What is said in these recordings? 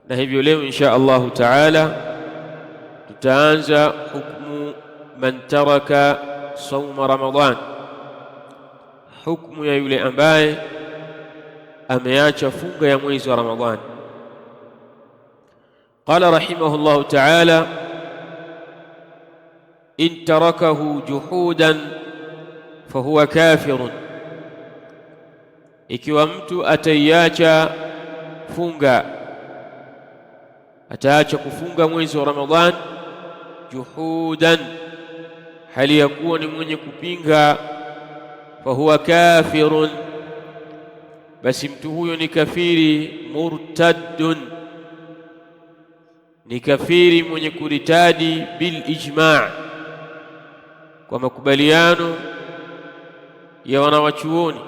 Na hivyo leo insha Allahu taala tutaanza hukmu man taraka sauma Ramadhan, hukmu ya yule ambaye ameacha funga ya mwezi wa Ramadhan. Qala rahimahullahu taala, in tarakahu juhudan fahuwa kafirun, ikiwa mtu ataiacha funga, ataacha kufunga mwezi wa Ramadhan juhudan, hali ya kuwa ni mwenye kupinga, fahuwa kafirun, basi mtu huyo ni kafiri, murtaddun, ni kafiri mwenye kuritadi bil ijma', kwa makubaliano ya wanawachuoni,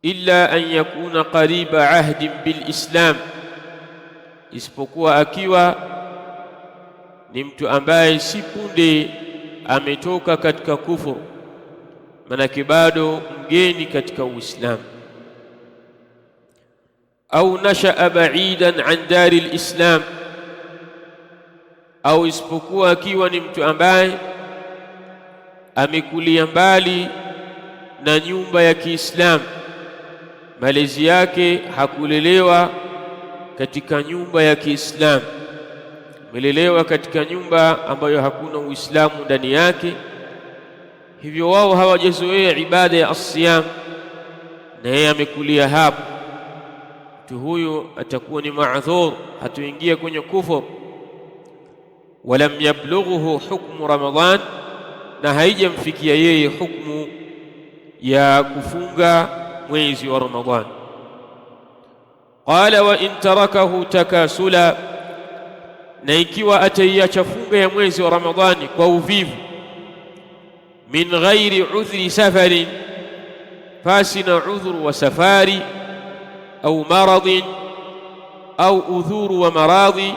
illa an yakuna qariba ahdin bil islam, isipokuwa akiwa ni mtu ambaye si punde ametoka katika kufuru, manake bado mgeni katika Uislamu, au nashaa ba'idan an dari lislam, au isipokuwa akiwa ni mtu ambaye amekulia mbali na nyumba ya Kiislamu, malezi yake hakulelewa katika nyumba ya Kiislamu, amelelewa katika nyumba ambayo hakuna Uislamu ndani yake, hivyo wao hawajazoea ibada ya as-siyam, na yeye amekulia hapo. Mtu huyo atakuwa ni ma'dhur, hatuingia kwenye kufur. Walam yablughuhu hukmu Ramadhan, na haijamfikia yeye hukmu ya kufunga mwezi wa Ramadhan. Qala wa in tarakahu takasula, na ikiwa ataiacha funga ya mwezi wa Ramadhani kwa uvivu, min ghairi udhri safarin, fasina udhuru wa safari, au maradhin au udhuru wa maradhi,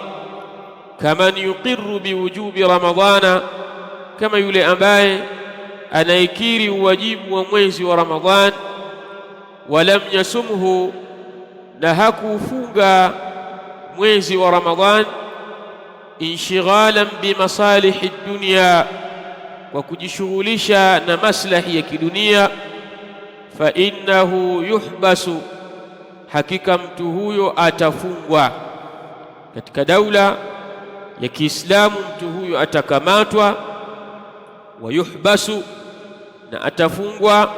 kaman yuqirru biwujubi Ramadhana, kama yule ambaye anaikiri uwajibu wa mwezi wa Ramadhan, walam yasumhu, na hakufunga mwezi wa Ramadhan, inshighalan bimasalihi dunya, kwa kujishughulisha na maslahi ya kidunia, fa innahu yuhbasu, hakika mtu huyo atafungwa. Katika daula ya Kiislamu mtu huyo atakamatwa, wa yuhbasu, na atafungwa,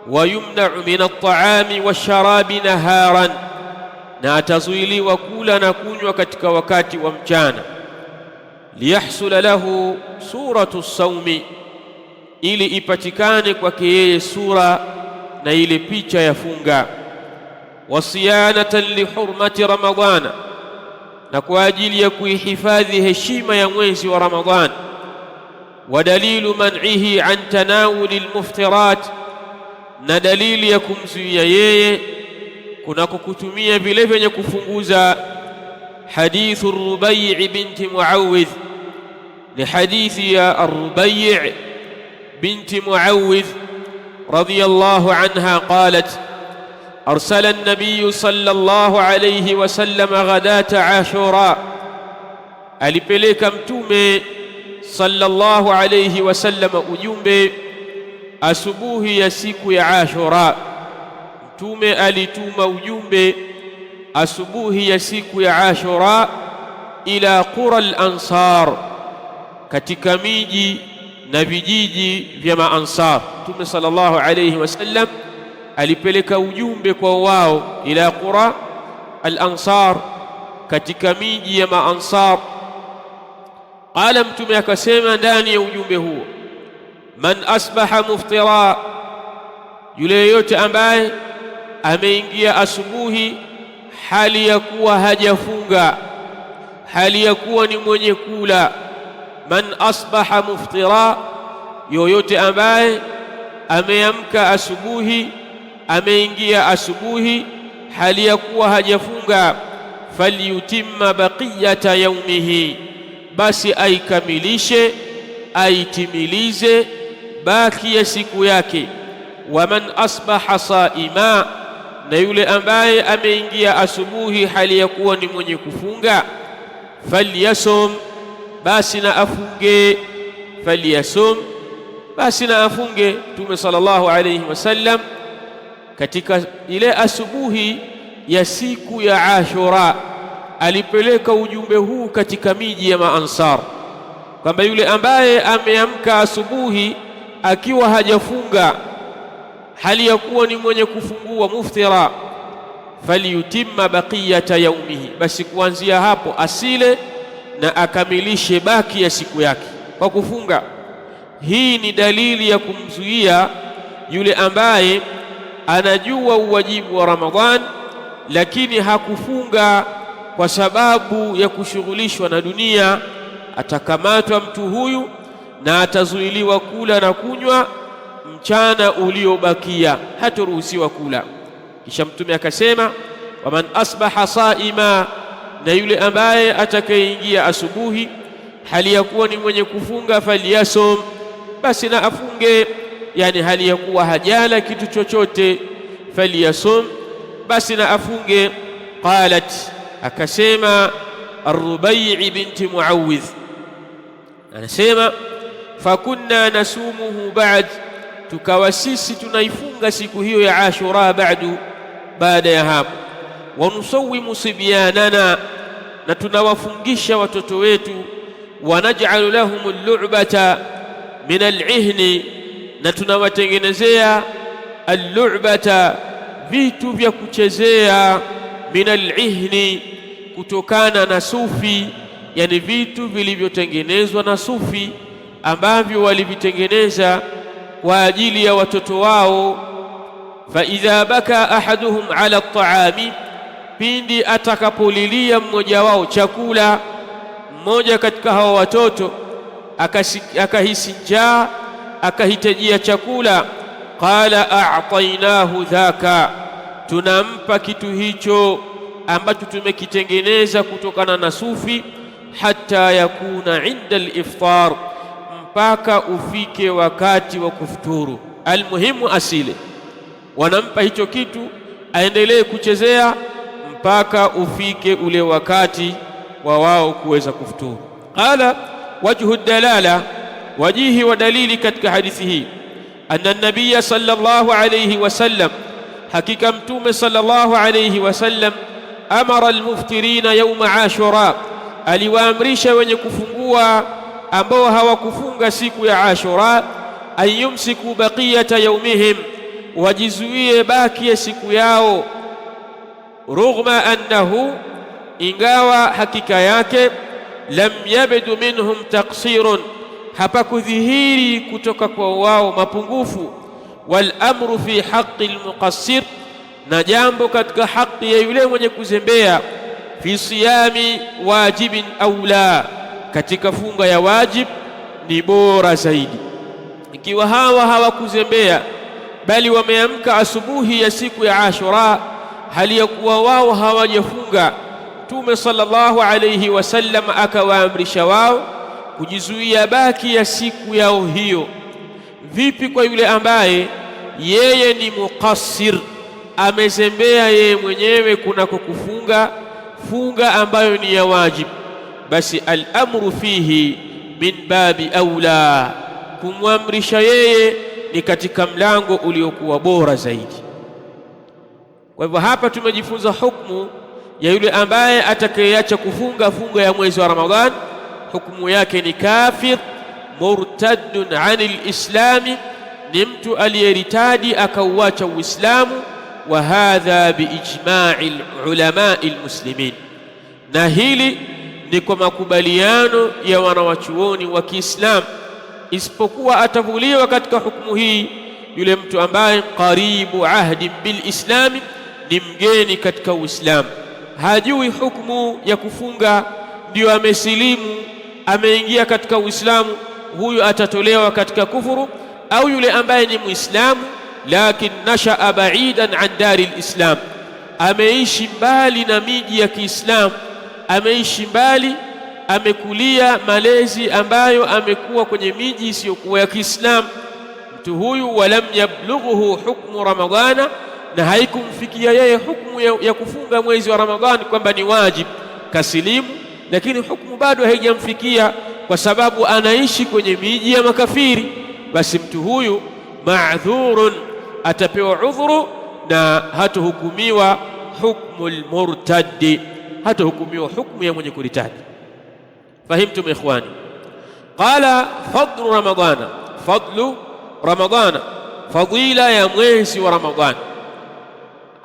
wa yumna'u min at-ta'ami wash-sharabi naharan, na atazuiliwa kula na kunywa katika wakati wa mchana, liyahsula lahu suratu as-sawmi, ili ipatikane kwake yeye sura na ile picha ya funga, wasiyanatan lihurmati Ramadhana, na kwa ajili ya kuihifadhi heshima ya mwezi wa Ramadhan, wa dalilu man'ihi an tanawuli almuftirat, na dalili ya kumzuia yeye kunako kutumia vile vyenye kufunguza. Hadithu Rubai' binti Muawidh, ni hadithi ya Rubai' binti Muawidh radiyallahu anha, qalat أرسل النبي صلى الله عليه وسلم غداة عاشوراء، alipeleka mtume sallallahu alayhi wasallam ujumbe asubuhi ya siku ya Ashura. Mtume alituma ujumbe asubuhi ya siku ya Ashura ila qura al-ansar, katika miji na vijiji vya maansar. Mtume sallallahu alayhi wasallam alipeleka ujumbe kwa wao, ila qura al-ansar, katika miji ya maansar. Qala, mtume akasema ndani ya ujumbe huo, man asbaha muftira, yule yote ambaye ameingia asubuhi hali ya kuwa hajafunga, hali ya kuwa ni mwenye kula. Man asbaha muftira, yoyote ambaye ameamka asubuhi, ameingia asubuhi hali ya kuwa hajafunga, falyutimma baqiyata yaumihi, basi aikamilishe, aitimilize baki ya siku yake. Waman asbaha saima, na yule ambaye ameingia asubuhi hali ya kuwa ni mwenye kufunga, falyasum, basi na afunge. Falyasum, basi na afunge. Mtume sallallahu alayhi wasallam katika ile asubuhi ya siku ya Ashura alipeleka ujumbe huu katika miji ya Maansar kwamba yule ambaye ameamka asubuhi akiwa hajafunga hali ya kuwa ni mwenye kufungua, muftira, falyutimma baqiyata yaumihi, basi kuanzia hapo asile na akamilishe baki ya siku yake kwa kufunga. Hii ni dalili ya kumzuia yule ambaye anajua uwajibu wa Ramadhan lakini hakufunga kwa sababu ya kushughulishwa na dunia. Atakamatwa mtu huyu na atazuiliwa kula na kunywa mchana uliobakia, hataruhusiwa kula. Kisha Mtume akasema, waman asbaha saima, na yule ambaye atakayeingia asubuhi hali ya kuwa ni mwenye kufunga, falyasum, basi na afunge. Yani hali ya kuwa hajala kitu chochote, falyasum, basi na afunge. Qalat, akasema Ar-Rubai' binti Muawidh, anasema fakunna nasumuhu ba'd, tukawa sisi tunaifunga siku hiyo ya Ashura baada ya hapo. Wa nusawimu sibyanana, na tunawafungisha watoto wetu. Wa naj'alu lahum al-lu'bata min al-ihni, na tunawatengenezea al-lu'bata, vitu vya kuchezea, min al-ihni, kutokana na sufi, yani vitu vilivyotengenezwa na sufi ambavyo walivitengeneza kwa ajili ya watoto wao. Fa idha baka ahaduhum ala at-ta'ami, pindi atakapolilia mmoja wao chakula, mmoja katika hao watoto akahisi njaa, akahitajia chakula, qala a'tainahu dhaka, tunampa kitu hicho ambacho tumekitengeneza kutokana na sufi, hatta yakuna inda al-iftar, mpaka ufike wakati wa kufuturu. Almuhimu asile, wanampa hicho kitu aendelee kuchezea mpaka ufike ule wakati wa wao kuweza kufuturu. Qala wajhu dalala, wajihi wa dalili katika hadithi hii, anna an-nabiy sallallahu alayhi wasallam, hakika Mtume sallallahu alayhi wasallam, amara al-muftirina yawma Ashura, aliwaamrisha wenye kufungua ambao hawakufunga siku ya Ashura, ayumsiku baqiyata yawmihim, wajizuie baki ya siku yao, rughma annahu, ingawa hakika yake, lam yabdu minhum taqsirun, hapakudhihiri kutoka kwa wao mapungufu, wal amru fi haqqi al-muqassir, na jambo katika haki ya yule mwenye kuzembea, fi siyami wajibin au la, katika funga ya wajib ni bora zaidi. Ikiwa hawa hawakuzembea bali wameamka asubuhi ya siku ya Ashura hali ya kuwa wao hawajafunga, Mtume sallallahu alayhi wasallam akawaamrisha wao kujizuia baki ya siku yao hiyo. Vipi kwa yule ambaye yeye ni muqassir, amezembea yeye mwenyewe kunako kufunga funga ambayo ni ya wajib? Basi al-amru fihi min babi aula, kumwamrisha yeye ni katika mlango uliokuwa bora zaidi. Kwa hivyo hapa tumejifunza hukumu ya yule ambaye atakayeacha kufunga funga ya mwezi wa Ramadhan, hukumu yake ni kafir, murtaddun anil islami, ni mtu aliyeritadi akauacha Uislamu. Wa hadha biijma'i ulamai almuslimin, na hili ni kwa makubaliano ya wanawachuoni wa Kiislamu, isipokuwa atavuliwa katika hukumu hii yule mtu ambaye qaribu ahdi bil islami, ni mgeni katika Uislamu, hajui hukumu ya kufunga, ndio amesilimu, ameingia katika Uislamu, huyu atatolewa katika kufuru. Au yule ambaye ni Muislamu lakin nashaa ba'idan an dari al-islam, ameishi mbali na miji ya Kiislamu, ameishi mbali, amekulia malezi ambayo amekuwa kwenye miji isiyokuwa ya Kiislamu, mtu huyu walam yablughuhu hukmu Ramadhana, na haikumfikia yeye hukumu ya kufunga mwezi wa Ramadhani kwamba ni wajibu, kasilimu, lakini hukumu bado haijamfikia kwa sababu anaishi kwenye miji ya makafiri, basi mtu huyu ma'dhurun, atapewa udhuru na hatohukumiwa hukmul murtaddi, hatohukumiwa hukumu ya mwenye kuritadi. Fahimtum ikhwani? Qala fadlu ramadana, fadlu ramadana, fadila ya mwezi wa Ramadhani.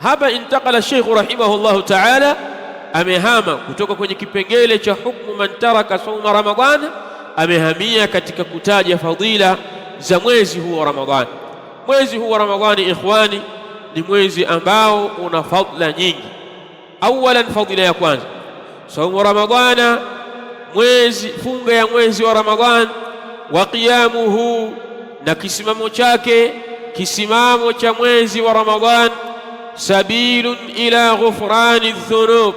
Hapa intakala Sheikh rahimahullahu ta'ala, amehama kutoka kwenye kipengele cha hukmu man taraka sauma Ramadhana, amehamia katika kutaja fadila za mwezi huu wa Ramadhani. Mwezi huu wa Ramadhani ikhwani ni mwezi ambao una fadla nyingi. Awalan, fadila ya kwanza, saumu Ramadhana, mwezi funga ya mwezi wa Ramadhani, wa qiyamuhu, na kisimamo chake, kisimamo cha mwezi wa Ramadhani, sabilun ila ghufrani dhunub,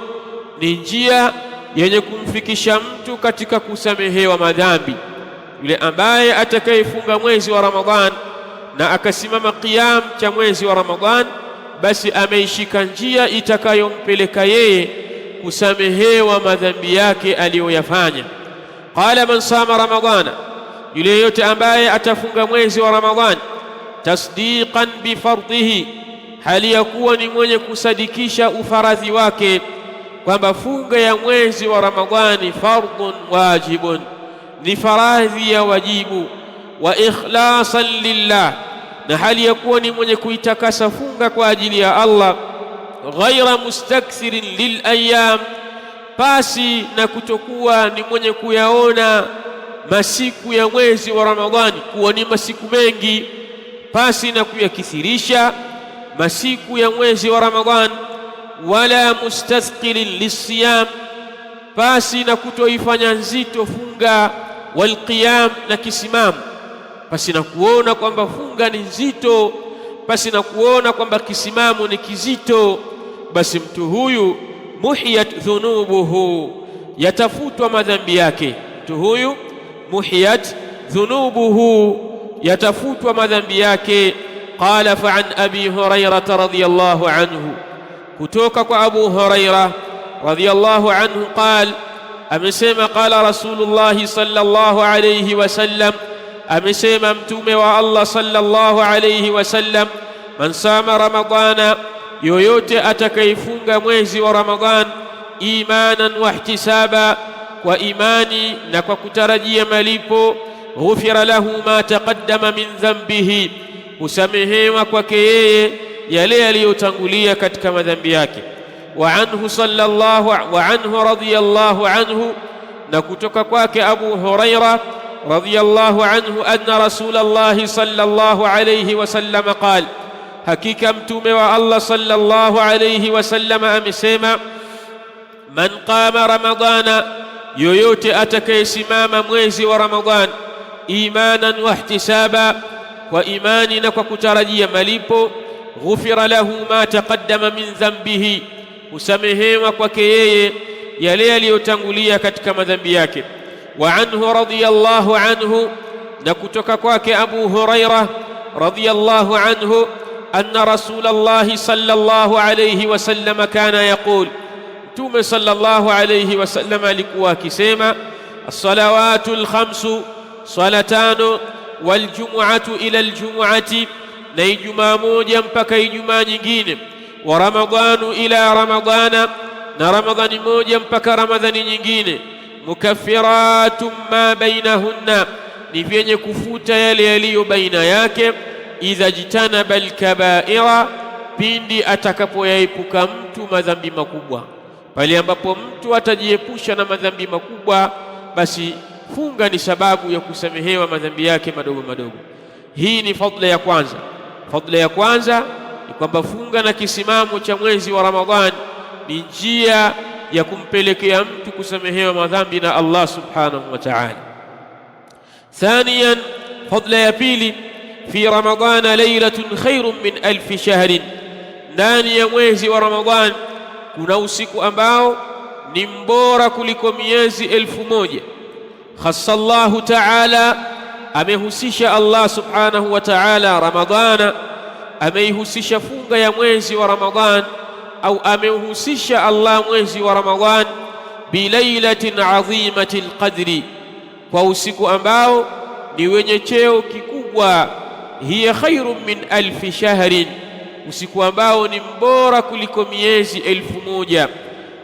ni njia yenye kumfikisha mtu katika kusamehewa madhambi. Yule ambaye atakayefunga mwezi wa Ramadhani na akasimama qiyam cha mwezi wa Ramadhani, basi ameishika njia itakayompeleka yeye kusamehewa madhambi yake aliyoyafanya. Qala man sama Ramadhana, yule yote ambaye atafunga mwezi wa Ramadhani, tasdiqan bifardhihi, hali ya kuwa ni mwenye kusadikisha ufaradhi wake, kwamba funga ya mwezi wa Ramadhani fardhun wajibun, ni faradhi ya wajibu, wa ikhlasan lillah, na hali ya kuwa ni mwenye kuitakasa funga kwa ajili ya Allah, ghaira mustakthirin lil ayyam, pasi na kutokuwa ni mwenye kuyaona masiku ya mwezi wa Ramadhani kuwa ni masiku mengi, pasi na kuyakithirisha masiku ya mwezi wa Ramadhani, wala mustathqilin lisiyam, pasi na kutoifanya nzito funga, walqiyam, na kisimamo, pasi na kuona kwamba funga ni nzito, pasi na kuona kwamba kisimamo ni kizito, basi mtu huyu muhiyat dhunubuhu, yatafutwa madhambi yake. Mtu huyu muhiyat dhunubuhu, yatafutwa madhambi yake. Qala fa an abi hurairah radhiyallahu anhu, kutoka kwa Abu Hurairah radhiyallahu anhu qala, amesema qala Rasulullah sallallahu alayhi wasallam, amesema mtume wa Allah sallallahu alayhi wasallam, man sama Ramadhana, yoyote atakayefunga mwezi wa Ramadhan, imanan wa ihtisaba, kwa imani na kwa kutarajia malipo, ghufira lahu ma taqaddama min dhanbihi, husamehewa kwake yeye yale yaliyotangulia katika madhambi yake. Wa anhu radhiyallahu anhu, na kutoka kwake Abu Hurairah radhiyallahu anhu, anna Rasulullah sallallahu alayhi wasallam qala, hakika mtume wa Allah sallallahu alayhi wasallam amesema, man qama Ramadhana, yoyote atakayesimama mwezi wa Ramadhan, imanan wa ihtisaba, kwa imani na kwa kutarajia malipo, ghufira lahu ma taqaddama min dhanbihi, husamehewa kwake yeye yale yaliyotangulia katika madhambi yake. Wa anhu radhiyallahu anhu, na kutoka kwake Abu Hurairah radhiyallahu anhu, anna Rasulullah sallallahu alayhi wasallam kana yaqul, mtume sallallahu alayhi wasallam alikuwa akisema, as-salawatul khamsu, swala tano, wal jumu'atu ila al jumu'ati, na Ijumaa moja mpaka Ijumaa nyingine, wa Ramadhanu ila Ramadhana, na Ramadhani moja mpaka Ramadhani nyingine, mukaffiratun ma bainahunna, ni vyenye kufuta yale yaliyo baina yake, idha jitanaba alkabaira, pindi atakapoyaepuka mtu madhambi makubwa. Pale ambapo mtu atajiepusha na madhambi makubwa, basi funga ni sababu ya kusamehewa madhambi yake madogo madogo. Hii ni fadhila ya kwanza. Fadhila ya kwanza ni kwamba funga na kisimamo cha mwezi wa Ramadhani ni njia ya kumpelekea mtu kusamehewa madhambi na Allah subhanahu wa ta'ala. Thaniyan, fadhila ya pili, fi Ramadhana laylatun khairun min alfi shahrin, ndani ya mwezi wa Ramadhani kuna usiku ambao ni mbora kuliko miezi 1000. Khassa Allahu ta'ala, amehusisha Allah subhanahu wa ta'ala Ramadhana ameihusisha funga ya mwezi wa Ramadhan au ameuhusisha Allah mwezi wa Ramadhan bilailatin adhimatil qadri, kwa usiku ambao ni wenye cheo kikubwa, hiya khairun min alfi shahrin, usiku ambao ni mbora kuliko miezi 1000.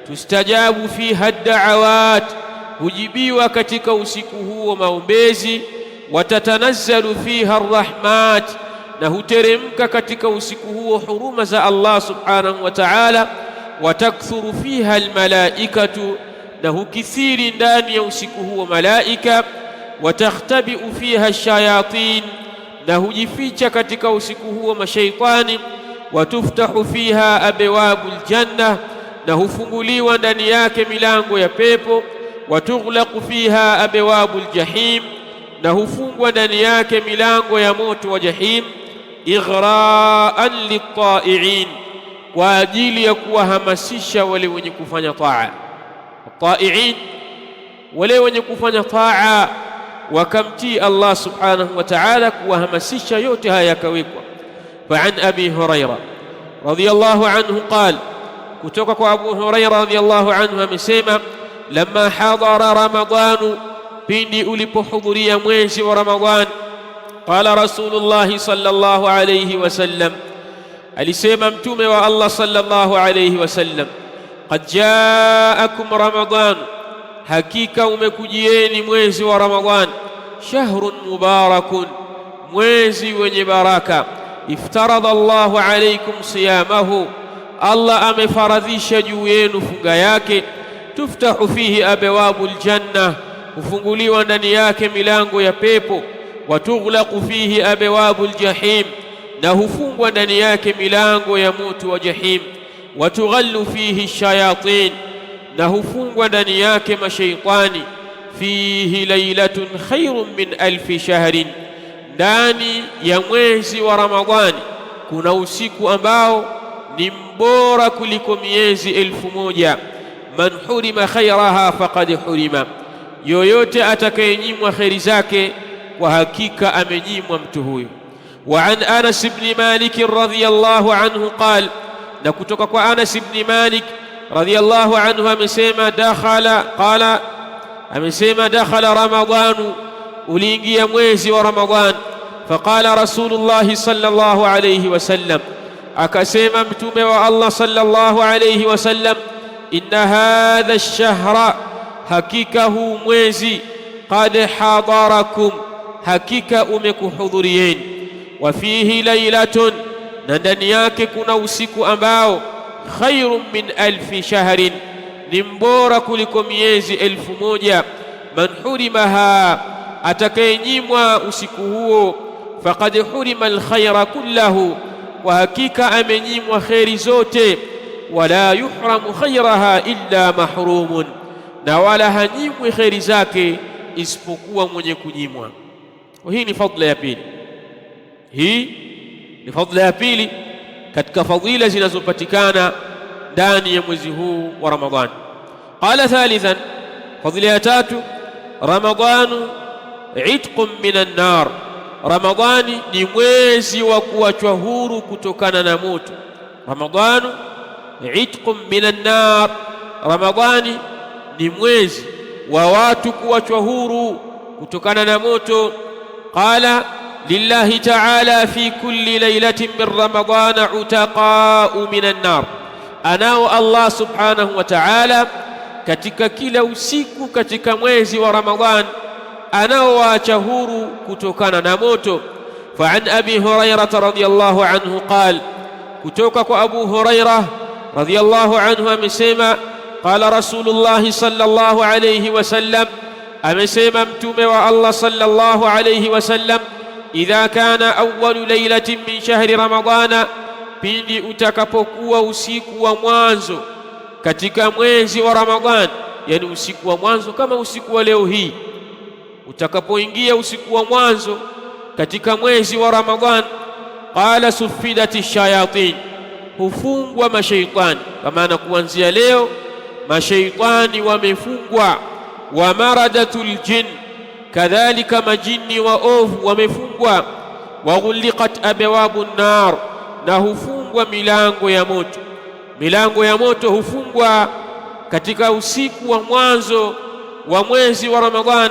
Tustajabu fiha da'awat, hujibiwa katika usiku huo maombezi. Watatanazzalu fiha arrahmat, na huteremka katika usiku huo huruma za Allah subhanahu wa ta'ala. Watakthuru fiha almalaikatu, na hukithiri ndani ya usiku huo malaika. Watakhtabiu fiha ash-shayatin, na hujificha katika usiku huo mashaitani. Watuftahu fiha abwabul janna, na hufunguliwa ndani yake milango ya pepo. Watughlaqu fiha abwabul jahim, na hufungwa ndani yake milango ya moto wa jahim. Ighraan lit-ta'i'in, kwa ajili ya kuwahamasisha wale wenye kufanya taa. Ta'i'in, wale wenye kufanya taa wakamtii Allah subhanahu wa ta'ala, kuwahamasisha. Yote haya yakawekwa. Fa'an Abi Huraira radhiyallahu anhu qala, kutoka kwa Abu Huraira radhiyallahu anhu amesema, lamma hadara Ramadhanu, pindi ulipohudhuria mwezi wa Ramadhan, qala Rasulullah sallallahu alayhi wasallam, alisema mtume wa Allah sallallahu alayhi wasallam, qad jaakum Ramadhan, hakika umekujieni mwezi wa Ramadhan, shahrun mubarakun, mwezi wenye baraka. Iftarada Allahu alaykum siyamahu, Allah amefaradhisha juu yenu funga yake. Tuftahu fihi abwabul janna, hufunguliwa ndani yake milango ya pepo. Watughlaqu fihi abwabul jahim, na hufungwa ndani yake milango ya moto wa jahim. Watughallu fihi shayatin, na hufungwa ndani yake mashaitani. Fihi laylatun khairun min alfi shahrin, ndani ya mwezi wa Ramadhani kuna usiku ambao ni mbora kuliko miezi 1000. Man hurima khairaha faqad hurima, yoyote atakayenyimwa khairi zake kwa hakika amenyimwa mtu huyo. Wa an Anas ibn Malik radhiyallahu anhu qala, na kutoka kwa Anas ibn Malik radhiyallahu anhu amesema, dakhala Ramadhanu, uliingia mwezi wa Ramadhan. Faqala Rasulullah sallallahu alayhi wasallam, akasema mtume wa Allah sallallahu alayhi wasallam, inna hadha ash-shahra, hakika huu mwezi, qad hadarakum, hakika umekuhudhurieni. Wa fihi laylatun, na ndani yake kuna usiku ambao khairun min alfi shahrin, ni mbora kuliko miezi 1000. Man hurimaha, atakayenyimwa usiku huo, faqad hurima alkhaira kullahu, wa hakika amenyimwa khairi zote. Wala yuhramu khairaha illa mahrumun, na wala hanyimwi khairi zake isipokuwa mwenye kunyimwa. Hii ni fadhila ya pili, hii ni fadhila ya pili katika fadhila zinazopatikana ndani ya mwezi huu wa Ramadhani. Qala thalithan, fadhila ya tatu, Ramadhanu itqun minan nar, Ramadhani ni mwezi wa kuachwa huru kutokana na moto. Ramadhanu itqun minan nar, Ramadhani ni mwezi wa watu kuachwa huru kutokana na moto. Qala lillahi ta'ala fi kulli laylatin min ramadana utaqa'u minan nar, anao Allah subhanahu wa ta'ala katika kila usiku katika mwezi wa Ramadhan anaowaacha huru kutokana na moto. Fa an Abi Hurairah radhiyallahu anhu qala, kutoka kwa Abu Hurairah radhiyallahu anhu amesema, qala Rasulullah sallallahu alayhi wasallam, amesema mtume wa Allah sallallahu alayhi wasallam, idha kana awwalu laylatin min shahri ramadana, pindi utakapokuwa usiku wa mwanzo katika mwezi wa Ramadhan, yani usiku wa mwanzo kama usiku wa leo hii, utakapoingia usiku wa mwanzo katika mwezi wa Ramadhan, qala sufidati shayatin, hufungwa mashaitani. Kwa maana kuanzia leo mashaitani wamefungwa. Wa maradatul jinn, kadhalika majini waovu wamefungwa. Wa ghuliqat abwabun nar, na hufungwa milango ya moto. Milango ya moto hufungwa katika usiku wa mwanzo wa mwezi wa Ramadhan.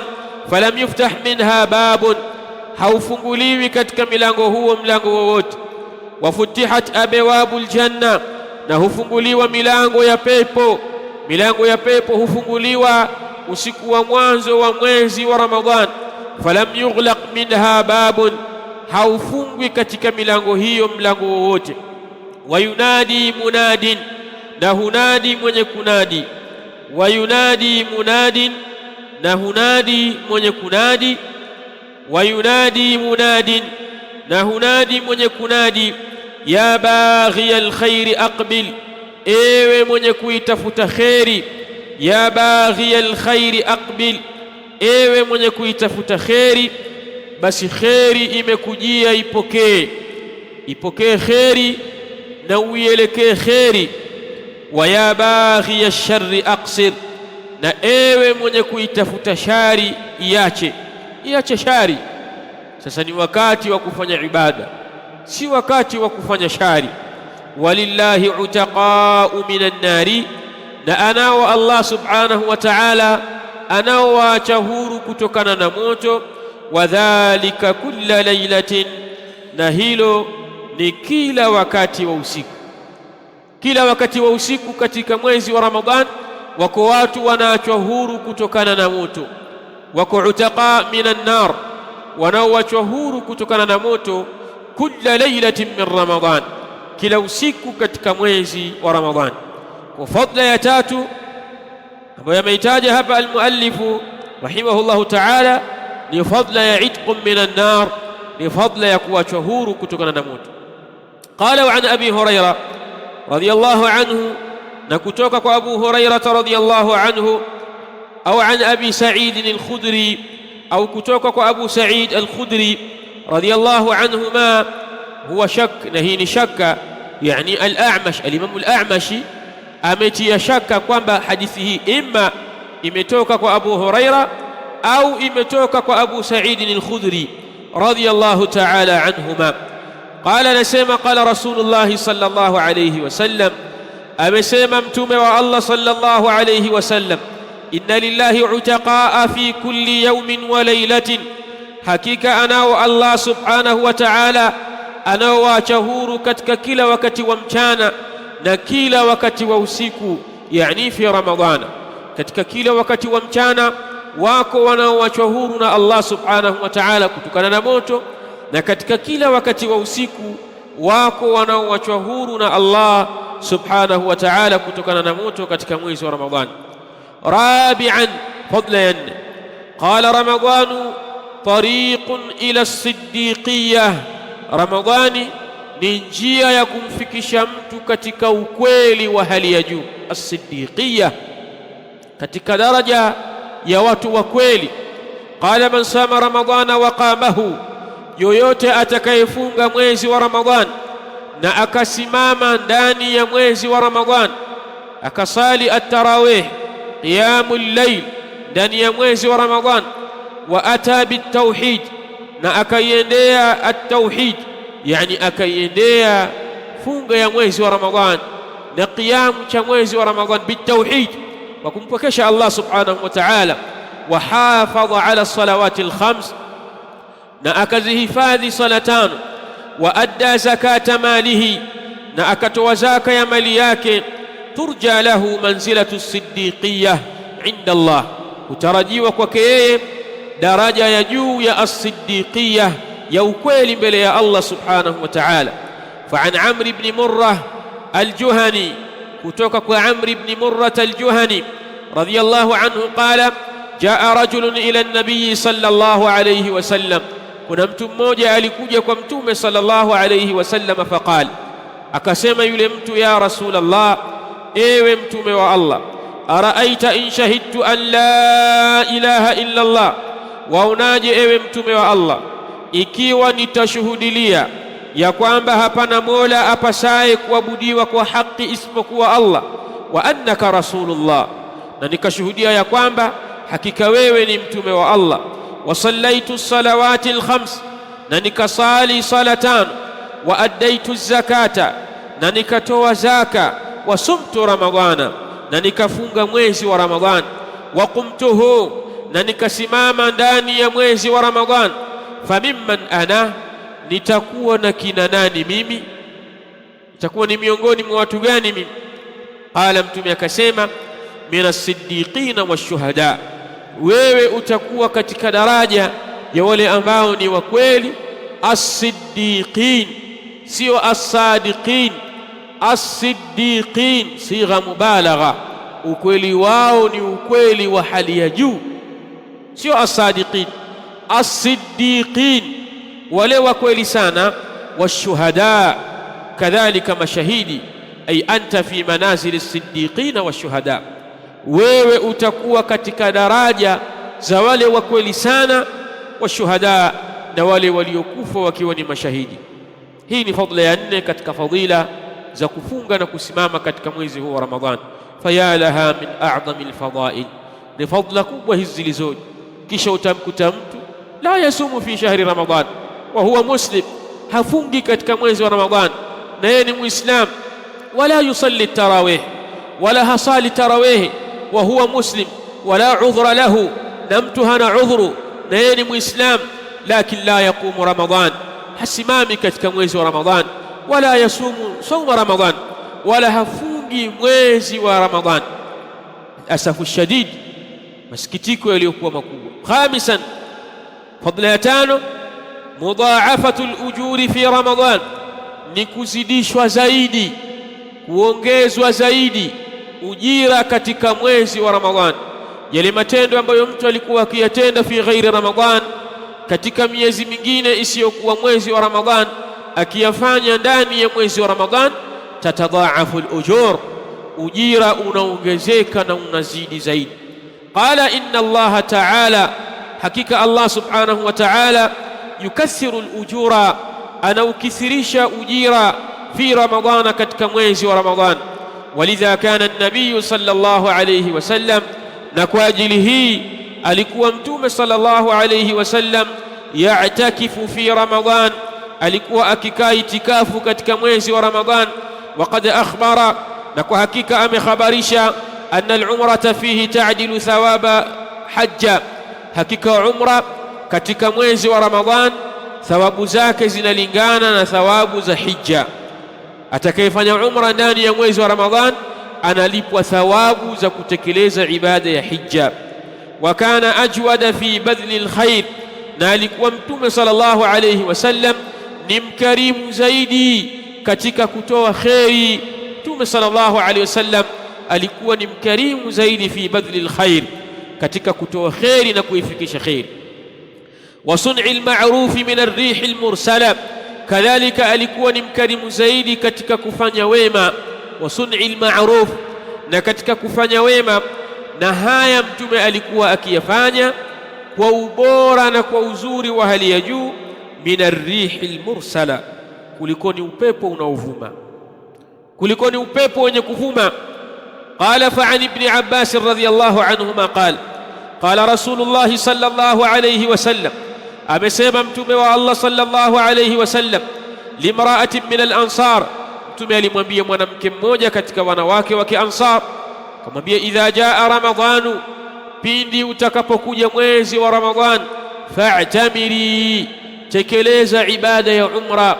Falam yuftah minha babun, haufunguliwi katika milango huo mlango wowote. Wafutihat abwabul janna, na hufunguliwa milango ya pepo. Milango ya pepo hufunguliwa usiku wa mwanzo wa mwezi wa Ramadhan. Falam yughlaq minha babun, haufungwi katika milango hiyo mlango wowote. Wayunadi munadin, na hunadi mwenye kunadi. Wayunadi munadin, na hunadi mwenye kunadi. Wayunadi munadin, na hunadi mwenye kunadi. Ya baghiya alkhairi aqbil, ewe mwenye kuitafuta kheri. Ya baghiya alkhairi aqbil, ewe mwenye kuitafuta kheri, basi kheri imekujia, ipokee. Ipokee kheri na uielekee kheri. Wa ya baghiya sharri aqsir, na ewe mwenye kuitafuta shari, iache shari. Sasa ni wakati wa kufanya ibada, si wakati wa kufanya shari. Walillahi utaqa'u minan nari, na anao Allah subhanahu wa ta'ala anaowaacha huru kutokana na moto. Wadhalika kulla lailatin, na hilo ni kila wakati wa usiku. Kila wakati wa usiku katika mwezi wa Ramadhan wako watu wanaachwa huru kutokana na moto. Wako utaqa minan nar, wanaoachwa huru kutokana na moto. Kulla lailatin min Ramadhan, kila usiku katika mwezi wa Ramadhan. Kwa fadla ya tatu ambayo ameitaja hapa almuallifu rahimahullahu ta'ala ni fadla ya itqun minan nar, ni fadla ya kuachwa huru kutokana na moto. Qala wa an Abi Huraira radiyallahu anhu, na kutoka kwa Abu Huraira radiyallahu anhu, au an Abi Sa'id al-Khudri, au kutoka kwa Abu Sa'id al-Khudri radiyallahu anhuma. Huwa shak, na hii ni shaka, yani al-A'mash, al-Imam al-A'mashi ametia shaka kwamba hadithi hii imma imetoka kwa Abu Huraira au imetoka kwa Abu Sa'id al-Khudri radiyallahu ta'ala anhuma. Qala, nasema qala Rasulullah sallallahu alayhi wasallam, amesema mtume wa Allah sallallahu alayhi wasallam, inna lillahi utaqaa fi kulli yawmin wa laylatin, hakika anao Allah subhanahu wa ta'ala anaowaacha huru katika kila wakati wa mchana na kila wakati wa usiku, yani fi Ramadhana. Katika kila wakati wa mchana wako wanaoachwa huru na Allah subhanahu wa ta'ala kutokana na moto, na katika kila wakati wa usiku wako wanaoachwa huru na Allah subhanahu wa ta'ala kutokana na moto katika mwezi wa Ramadhani. Rabi'an, fadla ya nne, qala Ramadhanu tariqun ila as-siddiqiyah, Ramadhani ni njia ya kumfikisha mtu katika ukweli wa hali ya juu. As-siddiqiyah, katika daraja ya watu wa kweli. Qala man sama ramadhana wa qamahu, yoyote atakayefunga mwezi wa Ramadhan na akasimama ndani ya mwezi wa Ramadhan, akasali at-tarawih, qiyamul layl ndani ya mwezi wa Ramadhan, wa ata bit-tauhid, na akaiendea at-tauhid, yani akaiendea funga ya mwezi wa Ramadhan na qiyamu cha mwezi wa Ramadhan bit-tauhid, wa kumpokesha Allah subhanahu wa ta'ala. Wa hafadha ala salawati al-khams, na akazihifadhi sala tano. Wa adda zakata malihi, na akatoa zaka ya mali yake. Turja lahu manzilatu as-siddiqiyah inda Allah, hutarajiwa kwake yeye daraja ya juu ya as-siddiqiyah, ya ukweli mbele ya Allah subhanahu wa ta'ala. Fa an Amr ibn Murrah al-Juhani, kutoka kwa Amr ibn Murrah al-Juhani radiyallahu anhu, qala jaa rajulun ila an-nabiy sallallahu alayhi wasallam, kuna mtu mmoja alikuja kwa mtume sallallahu alayhi wasallam, faqala, akasema yule mtu, ya Rasulullah, ewe mtume wa Allah, araaita in shahidtu an la ilaha illa Allah, waonaje ewe mtume wa Allah ikiwa nitashuhudilia ya kwamba hapana mola apasaye kuabudiwa kwa haki isipokuwa Allah, wa annaka rasulullah, na nikashuhudia ya kwamba hakika wewe ni mtume wa Allah, wa sallaitu salawati al-khams, na nikasali sala tano, wa addaitu zakata, na nikatoa zaka, wa sumtu ramadhana, na nikafunga mwezi wa Ramadhan, wa qumtuhu, na nikasimama ndani ya mwezi wa Ramadhan, famimman ana, nitakuwa na kina nani mimi? Nitakuwa ni miongoni mwa watu gani mimi? Qala, Mtume akasema, minas siddiqina washuhada, wewe utakuwa katika daraja ya wale ambao ni wa kweli. As-siddiqin, sio as-sadiqin. As-siddiqin sigha mubalagha, ukweli wao ni ukweli wa hali ya juu, sio as-sadiqin. As-siddiqin, wale wa kweli sana. Washuhada, kadhalika mashahidi. Ay anta fi manazili as-siddiqina washuhada, wewe utakuwa katika daraja za wale wa kweli sana, washuhada, na wale waliokufa wakiwa ni mashahidi. Hii ni fadhila ya 4 katika fadhila za kufunga na kusimama katika mwezi huu wa Ramadhan. Faya laha min a'dhami alfadail, ni fadhila kubwa hizi zilizoje. Kisha utamkuta mtu la yasumu fi shahri Ramadhan wa huwa muslim, hafungi katika mwezi wa Ramadhan na yeye ni Muislam, wala yusalli tarawih, wala hasali tarawih wa huwa muslim, wala udhra lahu, na mtu hana udhuru na yeye ni Muislam, lakin la yaqumu Ramadhan, hasimami katika mwezi wa Ramadhan, wala yasumu sawma Ramadhan, wala hafungi mwezi wa Ramadhan. Asafu shadid, masikitiko yaliyokuwa makubwa. Khamisan, fadhila ya 5, mudhaafatu al-ujuri fi Ramadhan, ni kuzidishwa zaidi, kuongezwa zaidi ujira katika mwezi wa Ramadhan. Yale matendo ambayo mtu alikuwa akiyatenda fi ghairi Ramadhan, katika miezi mingine isiyokuwa mwezi wa Ramadhan, akiyafanya ndani ya mwezi wa Ramadhan, tatadhaafu al-ujur, ujira unaongezeka na unazidi zaidi. Qala inna Allah ta'ala, hakika Allah subhanahu wa ta'ala, yukathiru al-ujura, anaukithirisha ujira fi Ramadhana, katika mwezi wa Ramadhan. Walidha kana an-nabiy sallallahu alayhi wasallam, na kwa ajili hii alikuwa Mtume sallallahu alayhi wasallam ya'takifu fi Ramadhan, alikuwa akikaa itikafu katika mwezi wa Ramadhan. Waqad akhbara, na kwa hakika amekhabarisha, anna al-umrata fihi ta'dilu thawaba hajja, hakika umra katika mwezi wa Ramadhan thawabu zake zinalingana na thawabu za hija. Atakayefanya umra ndani ya mwezi wa Ramadhan analipwa thawabu za kutekeleza ibada ya hija. Wa kana ajwada fi badli alkhair, na alikuwa Mtume sallallahu alayhi wasallam ni mkarimu zaidi katika kutoa kheri. Mtume sallallahu alayhi wasallam alikuwa ni mkarimu zaidi fi badli alkhair, katika kutoa kheri na kuifikisha kheri. Wa sun'i alma'ruf min ar-rih almursala, kadhalika alikuwa ni mkarimu zaidi katika kufanya wema. Wa sun'i alma'ruf, na katika kufanya wema, na haya Mtume alikuwa akiyafanya kwa ubora na kwa uzuri wa hali ya juu. Min ar-rih almursala, kulikoni upepo unaovuma, kulikoni upepo wenye kuvuma. Qala fa an ibn Abbas radhiyallahu anhuma qala qala Rasulullah sallallahu alayhi wasallam, amesema Mtume wa Allah sallallahu alayhi wasallam, limra'atin min al-ansar, Mtume alimwambia mwanamke mmoja katika wanawake wa Kiansar, akamwambia, idha jaa Ramadhanu, pindi utakapokuja mwezi wa Ramadhan, fa'tamiri, tekeleza ibada ya umra.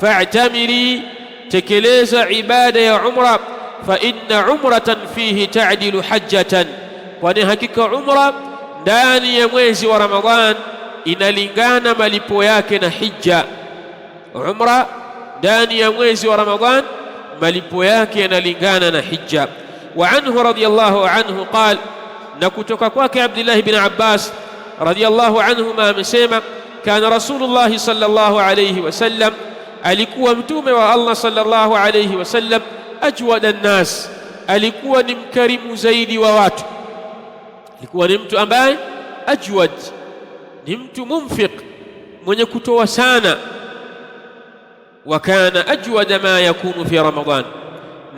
Fa'tamiri, tekeleza ibada ya umra. Fa inna umratan fihi ta'dilu hajjatan, kwani hakika umra ndani ya mwezi wa Ramadhan inalingana malipo yake na hija. Umra ndani ya mwezi wa Ramadhan malipo yake yanalingana na hija. Wa anhu radiyallahu anhu qala, na kutoka kwake Abdullah ibn Abbas radiyallahu anhuma amesema, kana Rasulullah sallallahu alayhi wasallam, alikuwa Mtume wa Allah sallallahu alayhi wasallam, ajwada an-nas, alikuwa ni mkarimu zaidi wa watu, alikuwa ni mtu ambaye ajwad, ni mtu mumfiq, mwenye kutoa sana. Wa kana ajwada ma yakunu fi Ramadhan,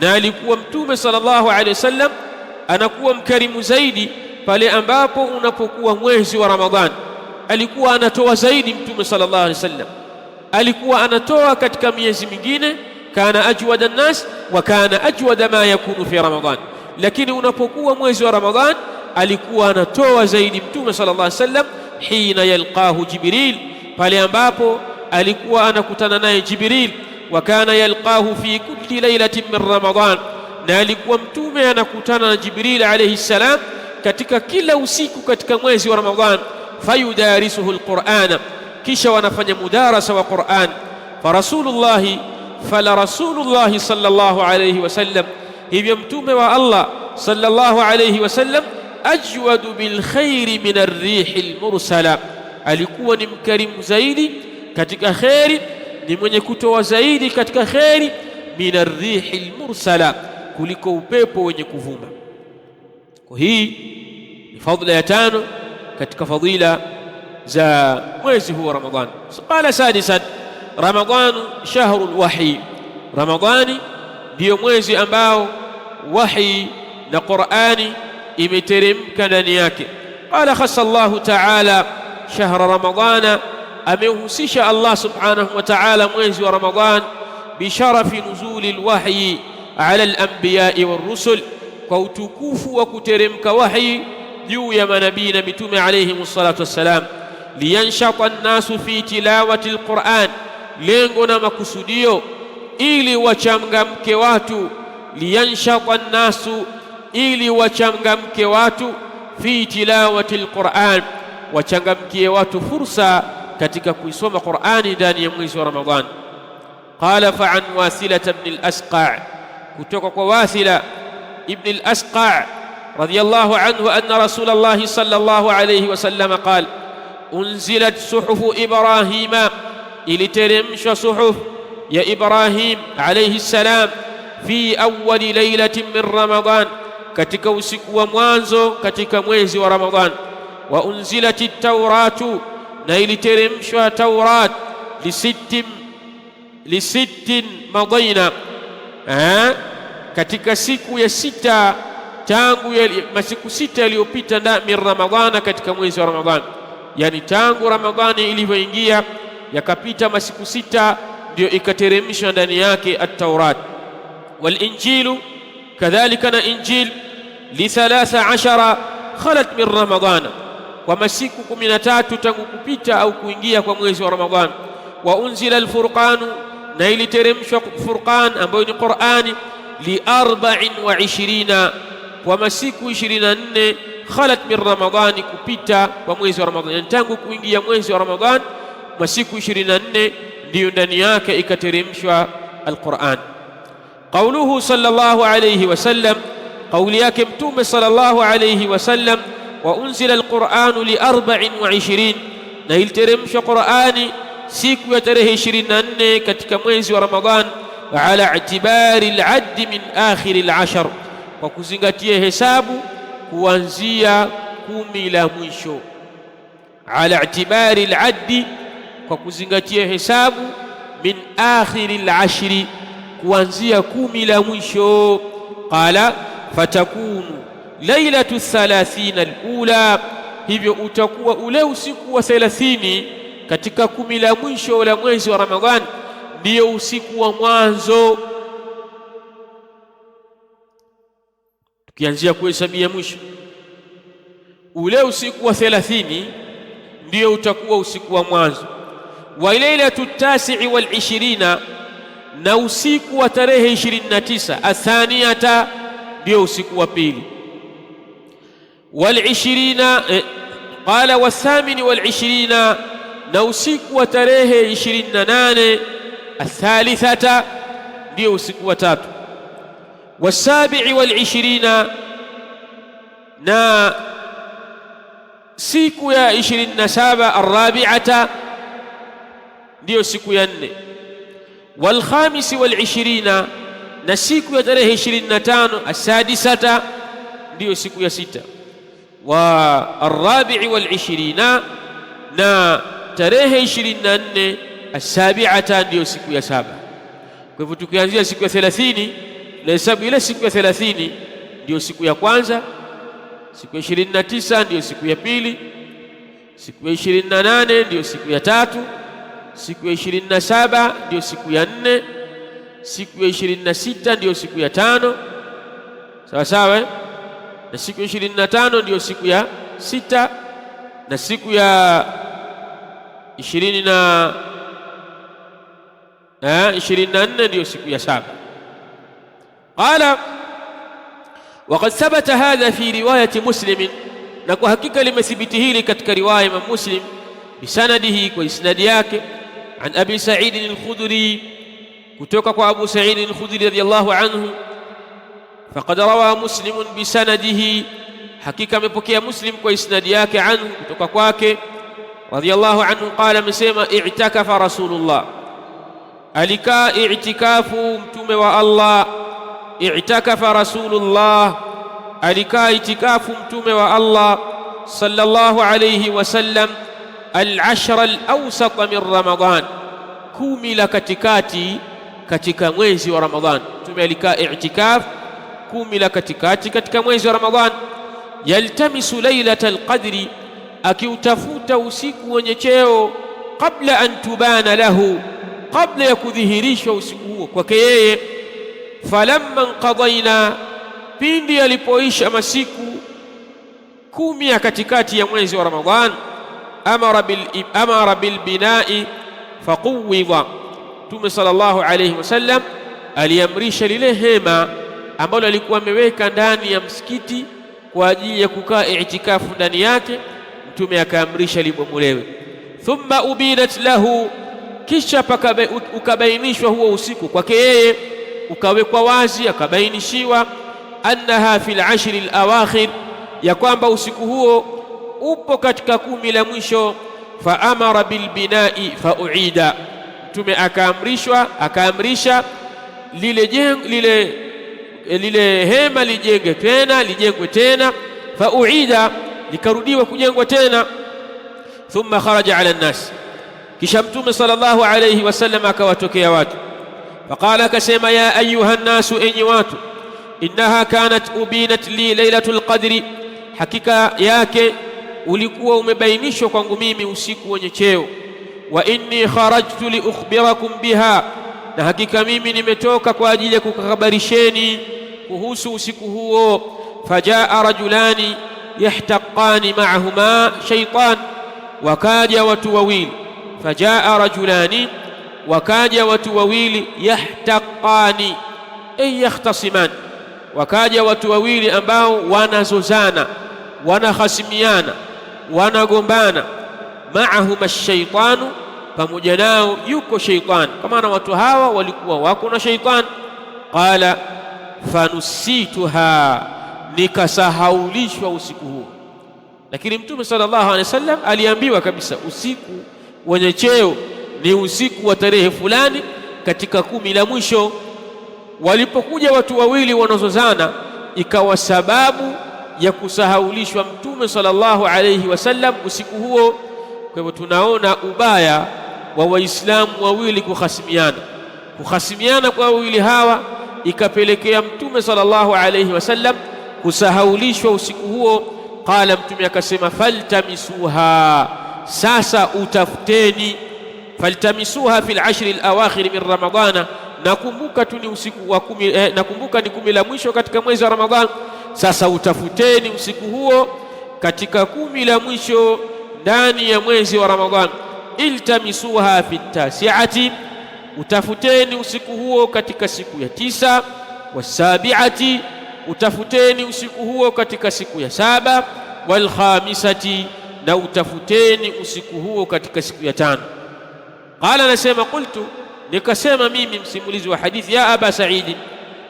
na alikuwa Mtume sallallahu alayhi wasallam anakuwa mkarimu zaidi pale ambapo unapokuwa mwezi wa Ramadhan. Alikuwa anatoa zaidi Mtume sallallahu alayhi wasallam, alikuwa anatoa katika miezi mingine, kana ajwada an-nas wa kana ajwada ma yakunu fi Ramadhan, lakini unapokuwa mwezi wa Ramadhan alikuwa anatoa zaidi Mtume sallallahu alaihi wasallam. Hina yalqahu Jibril, pale ambapo alikuwa anakutana naye Jibril. Wa kana yalqahu fi kulli lailatin min Ramadhan, na alikuwa Mtume anakutana na Jibril alayhi salam katika kila usiku katika mwezi wa Ramadhan. Fayudarisuhu alqur'ana, kisha wanafanya mudarasa wa Qur'an. Fala Rasulullahi sallallahu alayhi wasallam, hivyo Mtume wa Allah sallallahu alayhi wasallam ajwadu bil khairi min ar-rihil mursala, alikuwa ni mkarimu zaidi katika khairi, ni mwenye kutoa zaidi katika khairi, min ar-rihil mursala, kuliko upepo wenye kuvuma. Kwa hii ni fadhila ya tano katika fadhila za mwezi huu wa Ramadhan. Qala sadisan, Ramadhanu shahru al-wahyi, Ramadhani ndiyo mwezi ambao wahi na Qur'ani imeteremka ndani yake. Qala khassa Allahu ta'ala shahra Ramadhana, amehusisha Allah subhanahu wa ta'ala mwezi wa Ramadhan bisharafi nuzuli alwahyi ala alanbiya'i warusul, kwa utukufu wa kuteremka wahyi juu ya manabii na mitume alayhi salatu wassalam. Liyanshata an-nasu fi tilawati alquran, lengo na makusudio ili wachangamke watu. Liyanshata an-nasu, ili wachangamke watu, fi tilawati alquran, wachangamkie watu fursa katika kuisoma Qur'ani ndani ya mwezi wa Ramadhan. Qala fa an Wasila ibn al-Asqa', kutoka kwa Wasila ibn al-Asqa' radiyallahu anhu, anna Rasulullah sallallahu alayhi wasallam qala unzilat suhufu Ibrahima, iliteremshwa suhuf ya Ibrahim alayhi salam fi awwali laylatin min Ramadhan, katika usiku wa mwanzo katika mwezi wa Ramadhan. Wa unzilati at-tauratu, na iliteremshwa Taurat lisittin madaina, katika siku ya sita tangu masiku sita yaliyopita min Ramadhana, katika mwezi wa Ramadhan. Yani tangu Ramadhani ilivyoingia yakapita masiku sita, ndio ikateremshwa ndani yake at-Taurat. Wal injilu kadhalika, na injil li 13 khalat min Ramadhana, kwa masiku 13 tangu kupita au kuingia kwa mwezi wa Ramadhan. Wa unzila al-Furqanu, na iliteremshwa Furqan ambayo ni Qur'ani li 24, kwa masiku 24 khalat min Ramadhani, kupita kwa mwezi wa Ramadhan. Yani tangu kuingia mwezi wa Ramadhan masiku 24 ndiyo ndani yake ikateremshwa al-Qur'an. Qauluhu sallallahu alayhi wasallam, qauli yake Mtume sallallahu alayhi wasallam, wa unzila al-Qur'anu li 24, na iliteremshwa Qur'ani siku ya tarehe 24 katika mwezi wa Ramadhan. Wa ala i'tibari al-'add min akhir al-'ashr, kwa kuzingatia hesabu kuanzia 10 la mwisho. Ala i'tibari al-'add, kwa kuzingatia hesabu min akhir al-'ashri, kuanzia 10 la mwisho. Qala fatakunu lailatu 30 al-ula, hivyo utakuwa ule usiku wa 30 katika 10 la mwisho la mwezi wa Ramadhan, ndio usiku wa mwanzo. Tukianzia kuhesabia mwisho, ule usiku wa 30 ndio utakuwa usiku wa mwanzo. Wa lailatu 9 wal 20, na usiku wa tarehe 29 athaniyata, ndio usiku wa pili. Wal 20, qala wathamin wal 20, na usiku wa tarehe 28 athalithata, ndio usiku wa tatu. Wasabi'i wal 20, na siku ya 27 arabi'ata, ndio siku ya 4. Wal khamis wal 20, na siku ya tarehe 25 asadisata, ndio siku ya 6. Wa arabi'i wal 20, na tarehe 24 asabi'ata, ndio siku ya 7. Kwa hivyo tukianzia siku ya 30 na hesabu ile siku ya 30 ndio siku ya kwanza, siku ya 29 ndio siku ya pili, siku ya 28 ndio siku ya tatu, siku ya 27 ndio siku ya 4, siku ya 26 ndio siku ya 5, sawa sawa, na siku ya 25 ndio siku ya 6, na siku ya 24 ndio siku ya 7. Qala waqad thabata hadha fi riwayati Muslim, na kwa hakika limethibiti hili katika riwaya ya Muslim bisanadihi, kwa isnadi yake, an Abi Sa'id al-Khudri, kutoka kwa Abu Sa'id al-Khudri radiyallahu anhu. Faqad rawa Muslim bisanadihi, hakika amepokea Muslim kwa isnadi yake, anhu, kutoka kwake radiyallahu anhu. Qala, amesema i'takafa Rasulullah, alikaa i'tikafu mtume wa Allah. I'takafa Rasulullah, alikaa itikafu mtume wa Allah sallallahu alayhi wasallam al-ashra al-awsat min Ramadan, 10 la katikati katika mwezi wa Ramadhan. Mtume alikaa i'tikaf 10 la katikati katika mwezi wa Ramadhan. Yaltamisu lailatal qadri, akiutafuta usiku wenye cheo, qabla an tubana lahu, kabla ya kudhihirishwa usiku huo kwake yeye. Falamma qadaina, pindi alipoisha masiku 10 ya katikati ya mwezi wa Ramadhan, amara bil binai faquwidha, Mtume sallallahu alayhi wasallam aliamrisha lile hema ambalo alikuwa ameweka ndani ya msikiti kwa ajili ya kukaa i'tikafu ndani yake, Mtume akaamrisha libomolewe. Thumma ubinat lahu, kisha ukabainishwa huo usiku kwake yeye, ukawekwa wazi, akabainishiwa annaha fil ashri al-awakhir, ya kwamba usiku huo upo katika 10 la mwisho. Fa amara bil binai fa uida, Mtume akaamrisha lile hema lijengwe tena. Fa uida, likarudiwa kujengwa tena. Thumma kharaja ala an-nas, kisha Mtume sallallahu alayhi wasallam akawatokea watu. Faqala, akasema, ya ayuha nnasu, enyi watu, innaha kanat ubinat li lailatul qadri, hakika yake ulikuwa umebainishwa kwangu mimi usiku wenye cheo. Wa inni kharajtu li ukhbirakum biha, na hakika mimi nimetoka kwa ajili ya kukuhabarisheni kuhusu usiku huo. Fajaa rajulani yahtaqani ma'ahuma shaytan, wakaja watu wawili. Fajaa rajulani, wakaja watu wawili, yahtaqani ay yakhtasiman, wakaja watu wawili ambao wanazozana, wanahasimiana, wanagombana. Ma'ahuma ash-shaytanu, pamoja nao yuko shaytan, kwa maana watu hawa walikuwa wako na shaytan. Qala fanusituha, nikasahaulishwa usiku huo. Lakini Mtume sallallahu alaihi wasallam aliambiwa kabisa usiku wenye cheo ni usiku wa tarehe fulani katika 10 la mwisho. Walipokuja watu wawili wanazozana, ikawa sababu ya kusahaulishwa Mtume sallallahu alayhi wasallam usiku huo. Kwa hivyo tunaona ubaya wa Waislamu wawili kuhasimiana kwa wawili hawa, ikapelekea Mtume sallallahu alayhi wasallam kusahaulishwa usiku huo. Qala, Mtume akasema, faltamisuha, sasa utafuteni. Faltamisuha fil ashri al-awakhir min Ramadana, nakumbuka tu ni usiku wa 10, nakumbuka ni 10 la mwisho katika mwezi wa Ramadhan. Sasa utafuteni usiku huo katika 10 la mwisho ndani ya mwezi wa Ramadhan. Iltamisuha fit tasi'ati, utafuteni usiku huo katika siku ya 9. Wasabi'ati, utafuteni usiku huo katika siku ya 7. Walkhamisati, na utafuteni usiku huo katika siku ya 5. Qala, nasema, qultu, nikasema mimi msimulizi wa hadithi, ya Aba Sa'id,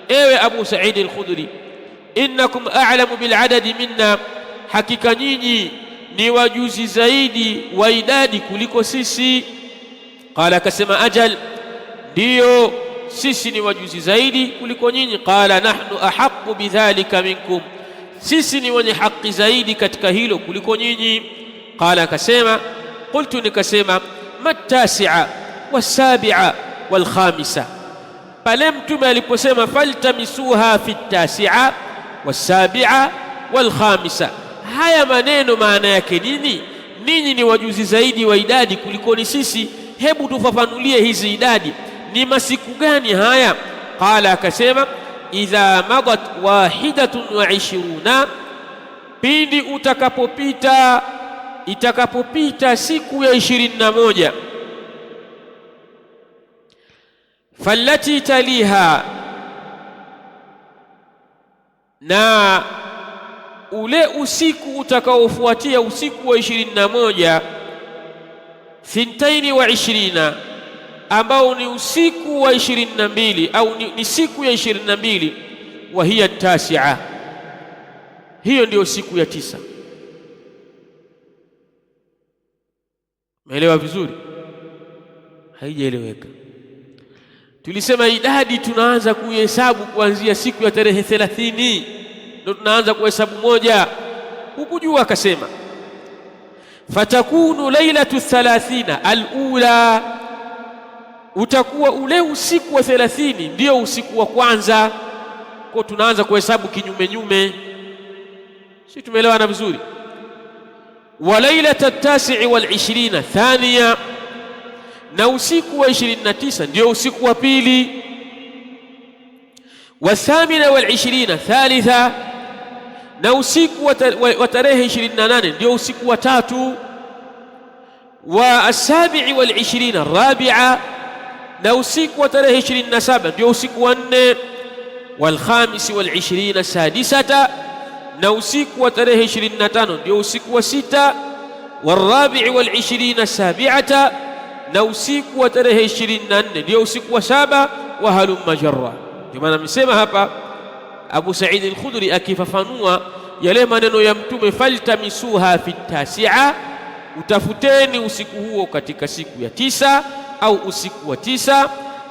ewe Abu Sa'id al-Khudri, innakum a'lamu bil adadi minna, hakika nyinyi ni wajuzi zaidi wa idadi kuliko sisi. Qala, akasema, ajal, ndiyo, sisi ni wajuzi zaidi kuliko nyinyi. Qala, nahnu ahaqqu bidhalika minkum, sisi ni wenye haki zaidi katika hilo kuliko nyinyi. Qala, akasema, qultu, nikasema, matasi'a wasabi'a walkhamisa, pale Mtume aliposema faltamisuha fi tasi'a wasabi'a walkhamisa, haya maneno maana yake nini? Ninyi ni wajuzi zaidi wa idadi kuliko ni sisi. hebu tufafanulie hizi idadi, ni masiku gani haya? Qala, akasema idha madat 21, pindi itakapopita siku ya 21. Fallati taliha, na ule usiku utakaofuatia usiku wa 21, 22, ambao ni usiku wa 22 au ni siku ya 22. Wa hiya tasia, hiyo ndio siku ya 9. Umeelewa vizuri? Haijaeleweka. Tulisema idadi tunaanza kuhesabu kuanzia siku ya tarehe 30, ndio tunaanza kuhesabu moja. Hukujua, akasema fatakunu lailatu 30 alula, utakuwa ule usiku wa 30 ndio usiku wa kwanza. Kwa tunaanza kuhesabu kinyume nyume, si tumeelewana vizuri? Wa lailatu 29 thania, na usiku wa 29 ndio usiku wa pili. Wa 28 thalitha, na usiku wa tarehe 28 ndio usiku wa tatu. Wa 27 rabia, na usiku wa tarehe 27 ndio usiku wa 4. Wal 25 sadisata, na usiku wa tarehe 25 ndio usiku wa 6. Wal 24 sabiata, na usiku wa tarehe 24 ndio usiku wa 7. Wa halumma jarra. Ndio maana amesema hapa Abu Sa'id al-Khudri akifafanua yale maneno ya Mtume, faltamisuha fi tasia, utafuteni usiku huo katika siku ya 9 au usiku wa 9.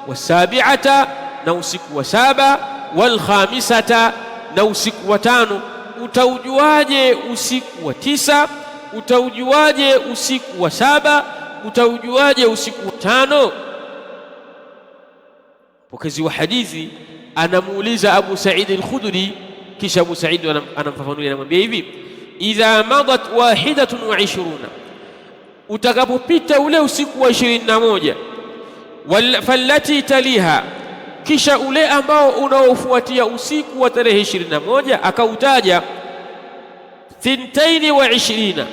Wasabiata, na usiku wa 7. Walkhamisata, na usiku wa 5. Utaujuaje usiku wa 9? Utaujuaje usiku wa 7? Utaujuaje usiku wa 5? Pokezi wa hadithi anamuuliza Abu Sa'id al-Khudri, kisha Abu Sa'id anamfafanulia, anamwambia hivi: idha madat 21, utakapopita ule usiku wa 21. Fallati taliha, kisha ule ambao unaofuatia usiku wa tarehe 21 akautaja 22,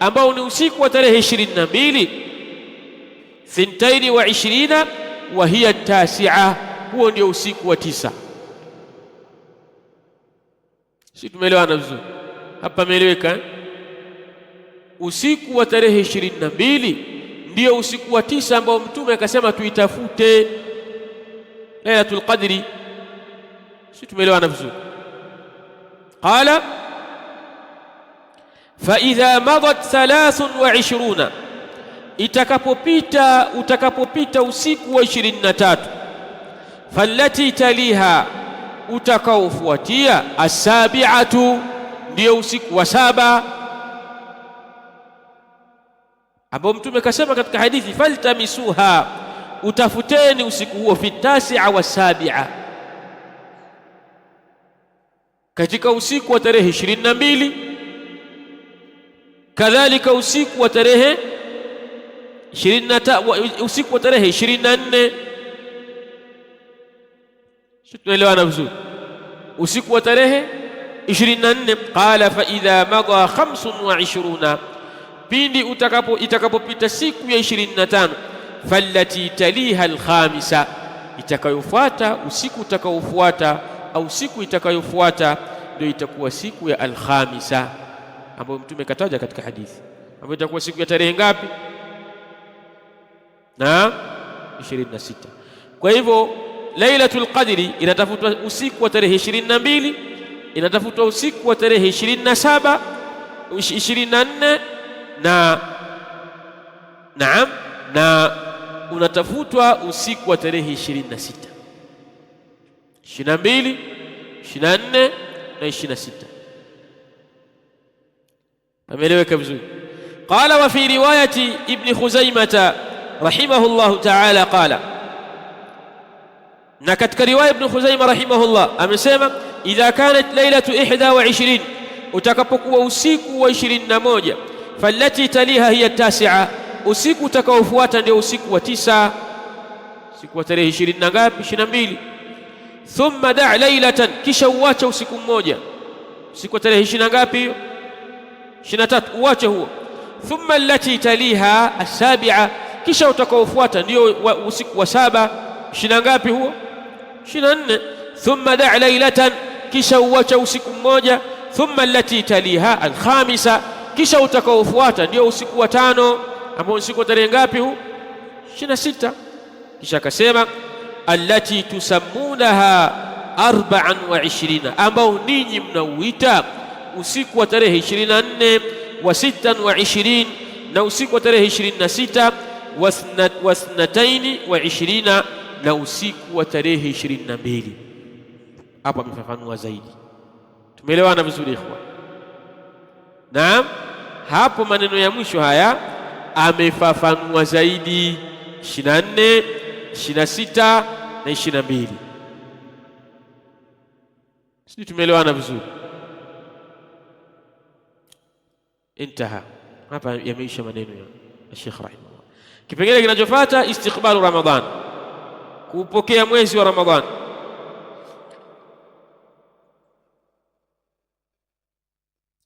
ambao ni usiku wa tarehe 22. 22 wa hiya tasia, huo ndio usiku wa 9. Si tumeelewana vizuri hapa? Meeleweka? Usiku wa tarehe 22 ndio usiku wa 9 ambao Mtume akasema tuitafute Lailatul Qadri. Si tumeelewana vizuri? Qala fa idha madat 23, utakapopita usiku wa 23. Fallati taliha, utakaofuatia asabiatu, ndio usiku wa 7, ambao Mtume kasema katika hadithi faltamisuha, utafuteni usiku huo fi tasia wa sabia, katika usiku wa tarehe 22, kadhalika usiku wa tarehe 23, usiku wa tarehe 24. Tunaelewana vizuri? Usiku wa tarehe 24. Qala fa idha madha 25, pindi itakapopita siku ya 25. Fallati taliha al-khamisa, itakayofuata, usiku utakaofuata au siku itakayofuata ndio itakuwa siku ya al-khamisa, ambayo Mtume kataja katika hadithi, ambayo itakuwa siku ya tarehe ngapi? Na 26. Kwa hivyo Lailatul Qadri inatafutwa usiku wa tarehe 22, inatafutwa usiku wa tarehe 27, 24 na unatafutwa usiku wa tarehe 26, 22, 24 na 26. Ameeleweka vizuri? Qala wa fi riwayati Ibn Khuzaimah rahimahullahu ta'ala qala, na katika riwaya Ibn Khuzaimah rahimahullah amesema idha kanat lailatu 21, utakapokuwa usiku wa 21, fallati taliha hiya tasia, usiku utakaofuata ndio usiku wa 9, usiku wa tarehe 20 na ngapi? 22. Thumma da' laylatan, kisha uache usiku mmoja, usiku wa tarehe 20 ngapi hiyo? 23, uache huo. Thumma allati taliha as-sabi'a, kisha utakaofuata ndio usiku wa 7, 20 ngapi huo? 24. Thumma da' laylatan, kisha uache usiku mmoja. Thumma allati taliha al-khamisa, kisha utakaofuata ndio usiku wa 5, ambao usiku wa tarehe ngapi huu? 26. Kisha akasema allati tusammunaha 24, ambao ninyi mnauita usiku wa tarehe 24 wa 26 na usiku wa tarehe 26 wa 22 na usiku wa tarehe 22. Hapa amefafanua zaidi. Tumeelewana vizuri ikhwan? Naam, hapo maneno ya mwisho haya amefafanua zaidi 24, 26 na 22. Sisi tumeelewana vizuri? Intaha. Hapa yameisha maneno ya Sheikh rahimahullah. Kipengele kinachofuata istiqbalu Ramadhan, kupokea mwezi wa Ramadhan.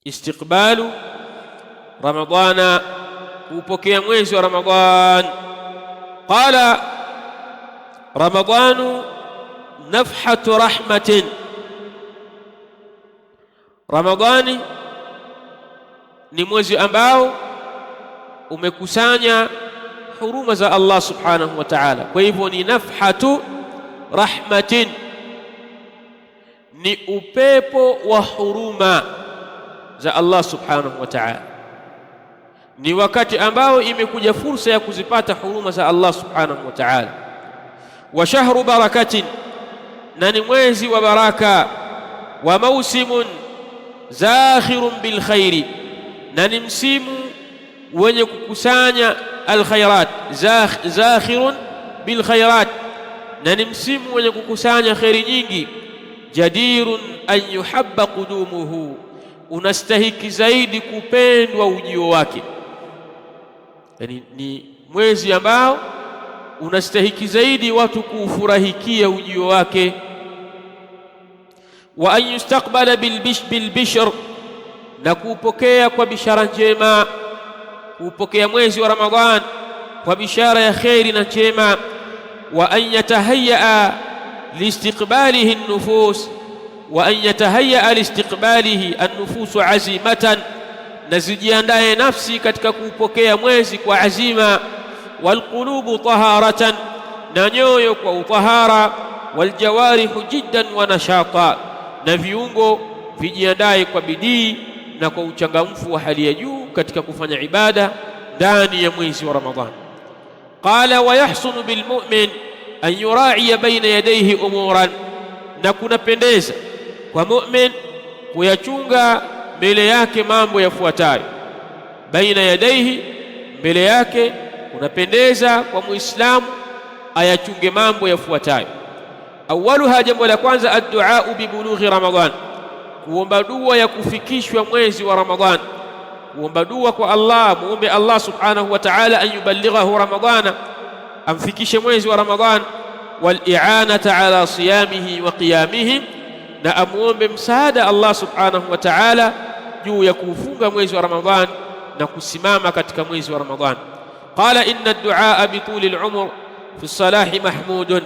Istiqbalu Ramadhana, kupokea mwezi wa Ramadhan. Qala Ramadhanu nafhatu rahmatin, Ramadhani ni mwezi ambao umekusanya huruma za Allah subhanahu wa ta'ala. Kwa hivyo ni nafhatu rahmatin, ni upepo wa huruma za Allah subhanahu wa ta'ala. Ni wakati ambao imekuja fursa ya kuzipata huruma za Allah subhanahu wa ta'ala. Wa shahru barakatin, na ni mwezi wa baraka. Wa mausimun zakhirun bil khairi, na ni msimu wenye kukusanya al khairat. Zakhirun bil khairat, na ni msimu wenye kukusanya khairi nyingi. Jadirun an yuhabba qudumuhu, unastahiki zaidi kupendwa ujio wake. Yani ni mwezi ambao unastahiki zaidi watu kuufurahikia ujio wake. Wa an yustaqbala bil bishr, na kuupokea kwa bishara njema, kuupokea mwezi wa Ramadhan kwa bishara ya khairi na njema. Wa an yatahayya liistiqbalihi an-nufus, wa an yatahayya liistiqbalihi an-nufus azimatan, na zijiandae nafsi katika kuupokea mwezi kwa azima. Walqulubu taharatan, na nyoyo kwa utahara. Waljawarihu jiddan wa nashata, na viungo vijiandae kwa bidii na kwa uchangamfu wa hali ya juu katika kufanya ibada ndani ya mwezi wa Ramadhan. Qala wa yahsunu bilmu'min an yura'iya baina yadayhi umuran, na kunapendeza kwa mu'min kuyachunga mbele yake mambo yafuatayo. Baina yadayhi, mbele yake kunapendeza kwa muislamu ayachunge mambo yafuatayo. Awaluha, jambo la kwanza, ad-du'a bi bulughi Ramadhan, kuomba dua ya kufikishwa mwezi wa Ramadhan. Kuomba dua kwa Allah, muombe Allah subhanahu wa ta'ala an yuballighahu Ramadhana, amfikishe mwezi wa Ramadhan. Wal i'anata ala siyamihi wa qiyamihi, na amuombe msaada Allah subhanahu wa ta'ala juu ya kufunga mwezi wa Ramadhan na kusimama katika mwezi wa Ramadhan. Qala inna ad-du'a bi tuli al-umr fi as-salahi mahmudun,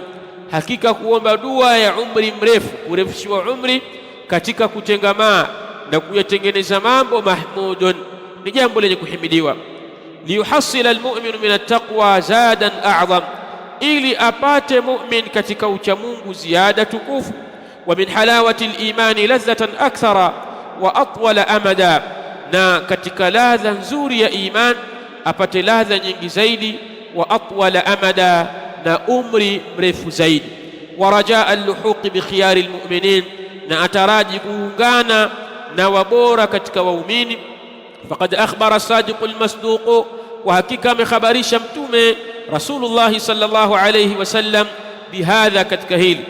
hakika kuomba dua ya umri mrefu, kurefushiwa umri katika kutengamaa na kuyatengeneza mambo, mahmudun, ni jambo lenye kuhimidiwa. Liyuhassila almu'minu min at-taqwa zadan a'zam, ili apate mu'min katika uchamungu ziada tukufu. Wa min halawati al-imani ladhatan akthara wa atwala amada, na katika ladha nzuri ya iman apate ladha nyingi zaidi. Wa atwala amada, na umri mrefu zaidi. Wa rajaa al-luhuq bi khiyari al-mu'minin, na ataraji kuungana na wabora katika waumini. Faqad akhbara as-sadiq al-masduq, wa hakika amekhabarisha mtume Rasulullah sallallahu alayhi wasallam bihadha, katika hili.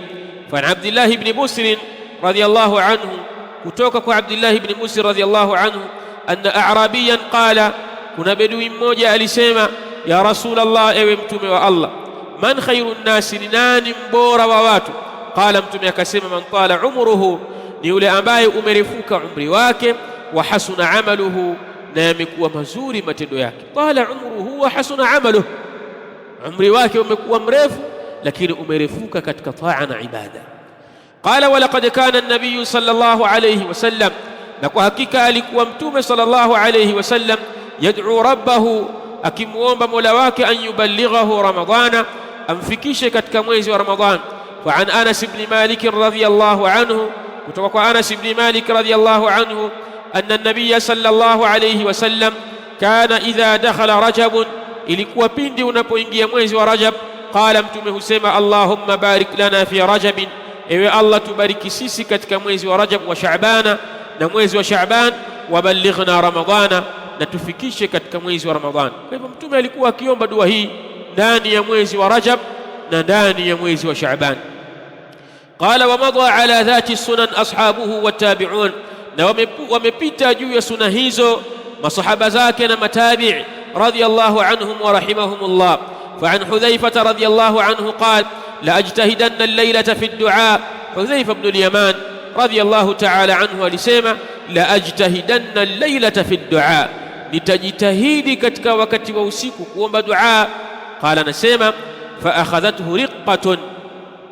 Fa Abdullah ibn Busr radiyallahu anhu, kutoka kwa Abdullah ibn Busr radiyallahu anhu, anna a'rabiyan qala, kuna bedui mmoja alisema, ya Rasulullah, ewe mtume wa Allah, man khairun nasi, ni nani mbora wa watu? Qala, mtume akasema, man tala umruhu, ni yule ambaye umerefuka umri wake, wa hasuna amaluhu, na yamekuwa mazuri matendo yake. Tala umruhu wa hasuna amaluhu, umri wake umekuwa mrefu lakini umerefuka katika taa na ibada. Qala, wa laqad kana an-nabiy sallallahu alayhi wasallam, na kwa hakika alikuwa mtume sallallahu alayhi wasallam, yad'u rabbahu, akimuomba mola wake, an yuballighahu ramadhana, amfikishe katika mwezi wa Ramadhan. Fa an Anas ibn Malik radhiyallahu anhu, kutoka kwa Anas ibn Malik radhiyallahu anhu, anna an-nabiy sallallahu alayhi wasallam kana idha dakhala Rajab, ilikuwa pindi unapoingia mwezi wa Rajab, qala, mtume husema, Allahumma barik lana fi Rajab, ewe Allah tubariki sisi katika mwezi wa Rajab, wa Sha'bana, na mwezi wa Sha'ban, wa ballighna Ramadhana, na tufikishe katika mwezi wa Ramadhan. Kwa hivyo mtume alikuwa akiomba dua hii ndani ya mwezi wa Rajab na ndani ya mwezi wa Sha'ban. Qala, wa madha ala dhati sunan ashabuhu wattabi'un, na wamepita juu ya sunna hizo masahaba zake na matabi' radiyallahu anhum wa rahimahumullah. Fa an Hudhaifah radiyallahu anhu qala, la ajtahidanna al-laylata fi ad-du'a. Hudhaifah ibn al-Yaman radiyallahu ta'ala anhu alisema, la ajtahidanna al-laylata fi ad-du'a, nitajitahidi katika wakati wa usiku kuomba dua. Qala, nasema, fa akhadhathu riqqatun,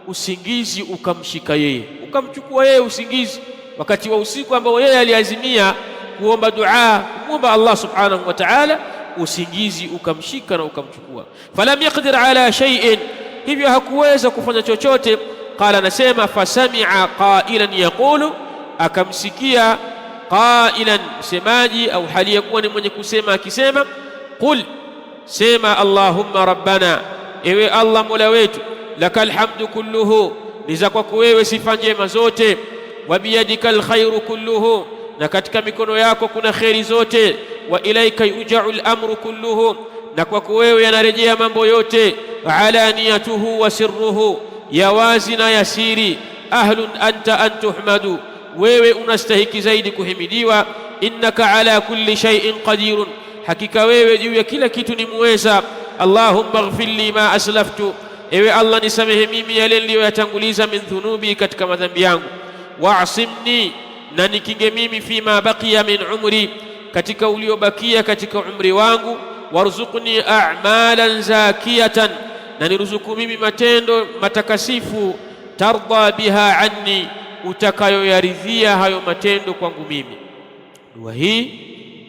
usingizi ukamshika yeye, ukamchukua yeye usingizi wakati wa usiku ambao yeye aliazimia kuomba dua, kumwomba Allah subhanahu wa ta'ala, usingizi ukamshika na ukamchukua. Falam yaqdir ala shay'in, hivyo hakuweza kufanya chochote. Qala, nasema, fasami'a qailan yaqulu, akamsikia qailan, msemaji au hali ya kuwa ni mwenye kusema akisema, qul, sema, Allahumma rabbana, ewe Allah mola wetu, lakal hamdu kulluhu, ni za kwako wewe sifa njema zote, wa biyadika alkhairu kulluhu, na katika mikono yako kuna kheri zote, wa ilaika yuja'u al-amru kulluhu, na kwako wewe yanarejea mambo yote, wa alaniyatuhu wa sirruhu, ya wazi na yasiri, ahlun anta an tuhmadu, wewe unastahiki zaidi kuhimidiwa, innaka ala kulli shay'in qadirun, hakika wewe juu ya kila kitu ni muweza. Allahumma ighfir li ma aslaftu, ewe Allah nisamehe mimi yale niliyoyatanguliza, min dhunubi, katika madhambi yangu, wa'simni, na nikinge mimi, fima baqiya min umri, katika uliobakia katika umri wangu, warzuqni a'malan zakiyatan, na niruzuku mimi matendo matakasifu, tarda biha anni, utakayoyaridhia hayo matendo kwangu mimi. Dua hii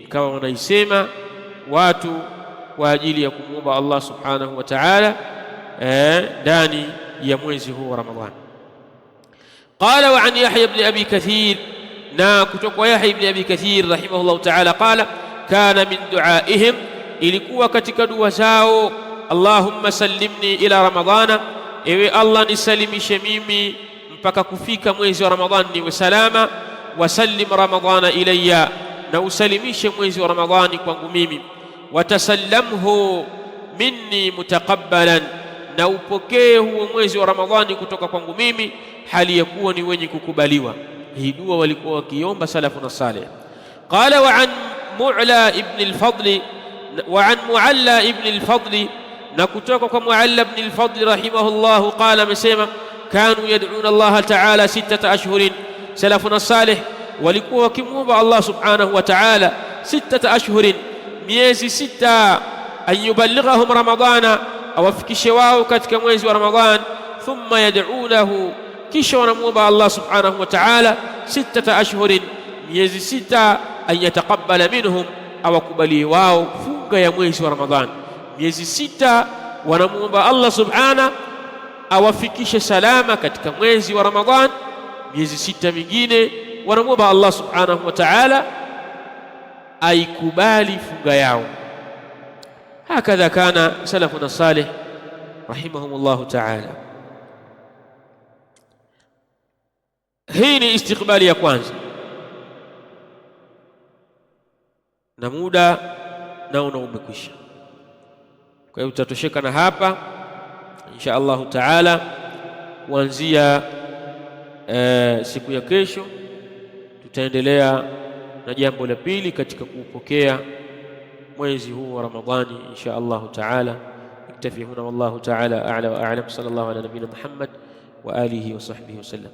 ikawa wanaisema watu kwa ajili ya kumwomba Allah subhanahu wa ta'ala ndani ya mwezi huu wa Ramadhani. Qala, wa an Yahya ibn Abi Kathir, na kutoka Yahya ibn Abi Kathir rahimahullah ta'ala, qala, kana min du'aihim, ilikuwa katika dua zao, Allahumma sallimni ila Ramadhana, ewe Allah nisalimishe mimi mpaka kufika mwezi wa Ramadhani niwe salama, wasallim Ramadhana ilayya, na usalimishe mwezi wa Ramadhani kwangu mimi, watasallamhu minni mutakabbalan, na upokee huo mwezi wa Ramadhani kutoka kwangu mimi hali ya kuwa ni wenye kukubaliwa. Hii dua walikuwa wakiomba salafuna salih. Qala, wa an Mu'la ibn al-Fadl, wa an Mu'alla ibn al-Fadl, na kutoka kwa Mu'alla ibn al-Fadl rahimahullah, qala, amesema, kanu yad'una Allah ta'ala 6 ashhurin, salafuna salih walikuwa wakimwomba Allah subhanahu wa ta'ala 6 ashhurin, miezi 6, an yuballighahum Ramadhana, awafikishe wao katika mwezi wa Ramadhan. Thumma yad'unahu, kisha wanamwomba Allah subhanahu wa ta'ala 6 ashhurin, miezi 6, an yataqabbala minhum, awakubalie wao funga ya mwezi wa Ramadhan. Miezi 6 wanamwomba Allah subhanahu awafikishe salama katika mwezi wa Ramadhan. Miezi 6 mingine wanamwomba Allah subhanahu wa ta'ala aikubali funga yao. Hakadha kana salafuna salih rahimahumullah ta'ala. Hii ni istiqbali ya kwanza, na muda nao umekwisha. Kwa hiyo tutatosheka na hapa insha Allahu taala. Kuanzia siku ya kesho tutaendelea na jambo la pili katika kuupokea mwezi huu wa Ramadhani insha Allahu taala. Iktafi huna, wallahu taala a'la wa a'lam. Sallallahu ala nabiyina Muhammad wa alihi wa sahbihi wasallam.